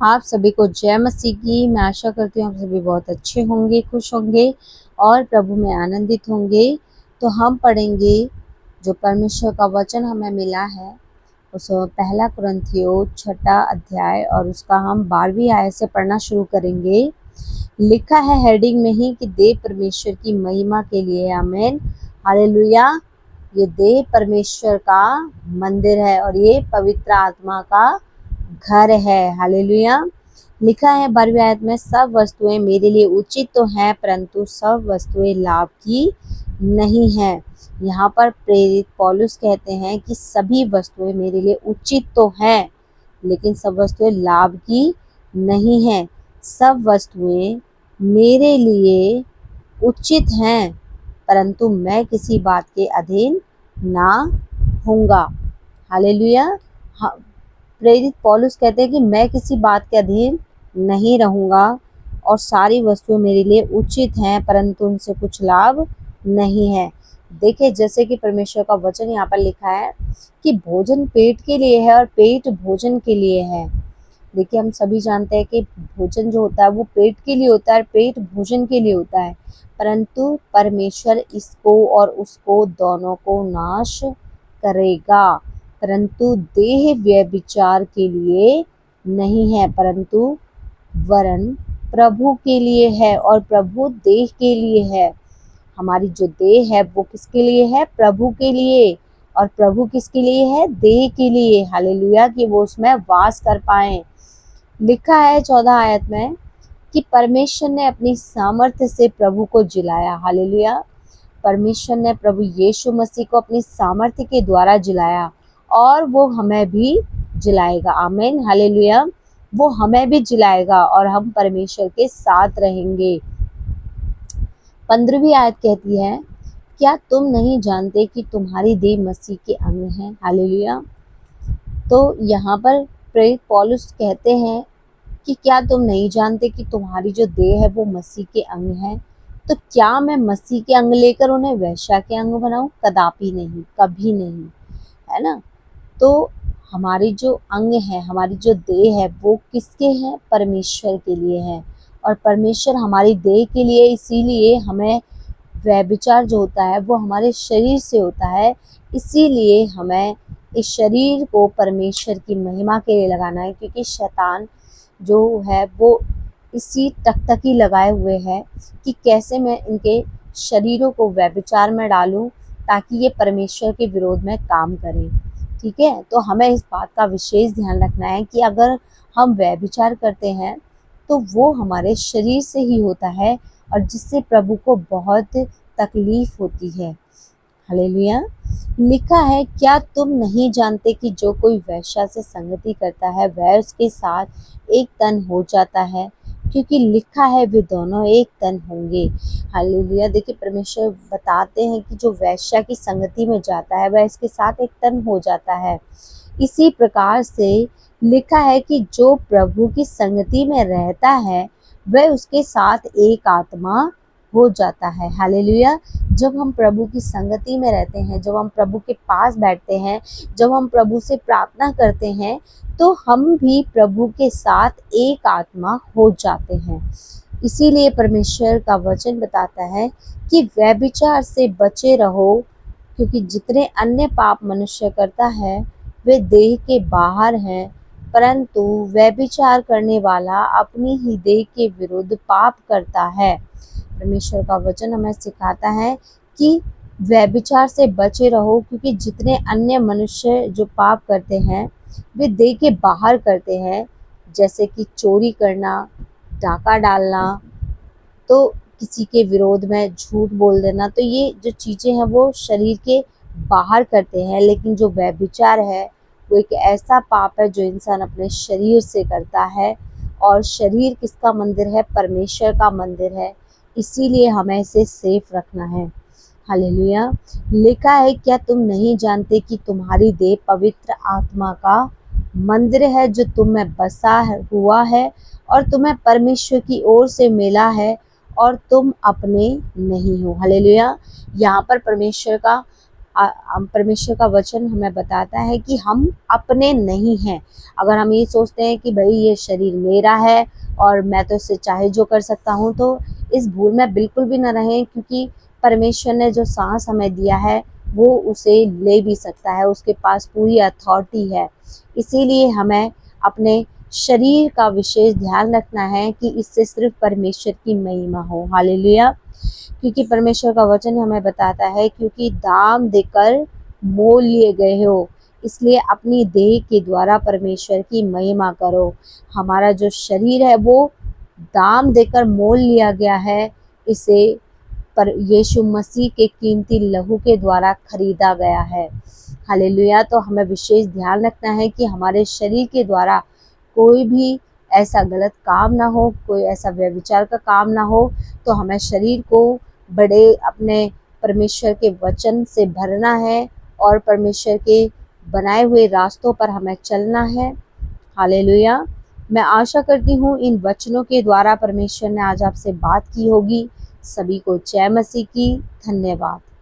आप सभी को जय मसीह की। मैं आशा करती हूँ आप सभी बहुत अच्छे होंगे, खुश होंगे और प्रभु में आनंदित होंगे। तो हम पढ़ेंगे जो परमेश्वर का वचन हमें मिला है उस पहला कुरिन्थियों 6 अध्याय और उसका हम 12वीं आयत से पढ़ना शुरू करेंगे। लिखा है हेडिंग में ही कि देह परमेश्वर की महिमा के लिए, आमीन, हालेलुया। ये देह परमेश्वर का मंदिर है और ये पवित्र आत्मा का घर है, हालेलुया। लिखा है 12वीं आयत में, सब वस्तुएं मेरे लिए उचित तो हैं परंतु सब वस्तुएं लाभ की नहीं हैं। यहाँ पर प्रेरित पौलुस कहते हैं कि सभी वस्तुएं मेरे लिए उचित तो हैं लेकिन सब वस्तुएं लाभ की नहीं हैं। सब वस्तुएं मेरे लिए उचित हैं परंतु मैं किसी बात के अधीन ना होऊंगा, हालेलुया। प्रेरित पौलुस कहते हैं कि मैं किसी बात के अधीन नहीं रहूंगा और सारी वस्तुएं मेरे लिए उचित हैं परंतु उनसे कुछ लाभ नहीं है। देखिए, जैसे कि परमेश्वर का वचन यहाँ पर लिखा है कि भोजन पेट के लिए है और पेट भोजन के लिए है। देखिए, हम सभी जानते हैं कि भोजन जो होता है वो पेट के लिए होता है, पेट भोजन के लिए होता है, परंतु परमेश्वर इसको और उसको दोनों को नाश करेगा। परंतु देह व्यभिचार के लिए नहीं है परंतु वरन प्रभु के लिए है और प्रभु देह के लिए है। हमारी जो देह है वो किसके लिए है? प्रभु के लिए। और प्रभु किसके लिए है? देह के लिए, हालेलुया, कि वो उसमें वास कर पाए। लिखा है 14 आयत में कि परमेश्वर ने अपनी सामर्थ्य से प्रभु को जिलाया, हालेलुया। परमेश्वर ने प्रभु यीशु मसीह को अपनी सामर्थ्य के द्वारा जिलाया और वो हमें भी जिलाएगा, आमीन, हालेलुया। वो हमें भी जिलाएगा और हम परमेश्वर के साथ रहेंगे। 15वीं आयत कहती है, क्या तुम नहीं जानते कि तुम्हारी देह मसीह के अंग है, हालेलुया। तो यहाँ पर प्रेरित पौलुस कहते हैं कि क्या तुम नहीं जानते कि तुम्हारी जो देह है वो मसीह के अंग है। तो क्या मैं मसीह के अंग लेकर उन्हें वेश्या के अंग बनाऊं? कदापि नहीं, कभी नहीं, है ना। तो हमारी जो अंग है, हमारी जो देह है वो किसके हैं? परमेश्वर के लिए है और परमेश्वर हमारी देह के लिए, इसीलिए हमें व्यभिचार जो होता है वो हमारे शरीर से होता है। इसीलिए हमें इस शरीर को परमेश्वर की महिमा के लिए लगाना है, क्योंकि शैतान जो है वो इसी टकटकी लगाए हुए है कि कैसे मैं इनके शरीरों को व्यभिचार में डालूं ताकि ये परमेश्वर के विरोध में काम करें। ठीक है, तो हमें इस बात का विशेष ध्यान रखना है कि अगर हम व्यभिचार करते हैं तो वो हमारे शरीर से ही होता है और जिससे प्रभु को बहुत तकलीफ होती है, हालेलुया। लिखा है, क्या तुम नहीं जानते कि जो कोई वेश्या से संगति करता है वह उसके साथ एक तन हो जाता है, क्योंकि लिखा है वे दोनों एक तन होंगे, हालेलुया। देखिए, परमेश्वर बताते हैं कि जो वेश्या की संगति में जाता है वह इसके साथ एक तन हो जाता है। इसी प्रकार से लिखा है कि जो प्रभु की संगति में रहता है वह उसके साथ एक आत्मा हो जाता है, हालेलुया। जब हम प्रभु की संगति में रहते हैं, जब हम प्रभु के पास बैठते हैं, जब हम प्रभु से प्रार्थना करते हैं तो हम भी प्रभु के साथ एक आत्मा हो जाते हैं। इसीलिए परमेश्वर का वचन बताता है कि व्यभिचार से बचे रहो, क्योंकि जितने अन्य पाप मनुष्य करता है वे देह के बाहर हैं, परंतु व्यभिचार करने वाला अपनी ही देह के विरुद्ध पाप करता है। परमेश्वर का वचन हमें सिखाता है कि व्यभिचार से बचे रहो, क्योंकि जितने अन्य मनुष्य जो पाप करते हैं वे देह के बाहर करते हैं, जैसे कि चोरी करना, डाका डालना, तो किसी के विरोध में झूठ बोल देना, तो ये जो चीज़ें हैं वो शरीर के बाहर करते हैं। लेकिन जो व्यभिचार है वो एक ऐसा पाप है जो इंसान अपने शरीर से करता है और शरीर किसका मंदिर है? परमेश्वर का मंदिर है। इसीलिए हमें इसे सेफ रखना है, हालेलुया। लिखा है, क्या तुम नहीं जानते कि तुम्हारी देह पवित्र आत्मा का मंदिर है जो तुम में बसा हुआ है और तुम्हें परमेश्वर की ओर से मिला है और तुम अपने नहीं हो, हालेलुया। यहाँ पर परमेश्वर का परमेश्वर का वचन हमें बताता है कि हम अपने नहीं हैं। अगर हम ये सोचते हैं कि भाई ये शरीर मेरा है और मैं तो इससे चाहे जो कर सकता हूँ, तो इस भूल में बिल्कुल भी न रहें, क्योंकि परमेश्वर ने जो सांस हमें दिया है वो उसे ले भी सकता है, उसके पास पूरी अथॉरिटी है। इसीलिए हमें अपने शरीर का विशेष ध्यान रखना है कि इससे सिर्फ परमेश्वर की महिमा हो। हालेलुया। क्योंकि परमेश्वर का वचन हमें बताता है, क्योंकि दाम देकर मोल लिए गए हो, इसलिए अपनी देह के द्वारा परमेश्वर की महिमा करो। हमारा जो शरीर है वो दाम देकर मोल लिया गया है, इसे पर यीशु मसीह के कीमती लहू के द्वारा खरीदा गया है। हालेलुया। तो हमें विशेष ध्यान रखना है कि हमारे शरीर के द्वारा कोई भी ऐसा गलत काम ना हो, कोई ऐसा व्यभिचार का काम ना हो। तो हमें शरीर को बड़े अपने परमेश्वर के वचन से भरना है और परमेश्वर के बनाए हुए रास्तों पर हमें चलना है। हालेलुया। मैं आशा करती हूँ इन वचनों के द्वारा परमेश्वर ने आज आपसे बात की होगी। सभी को जय मसीह की। धन्यवाद।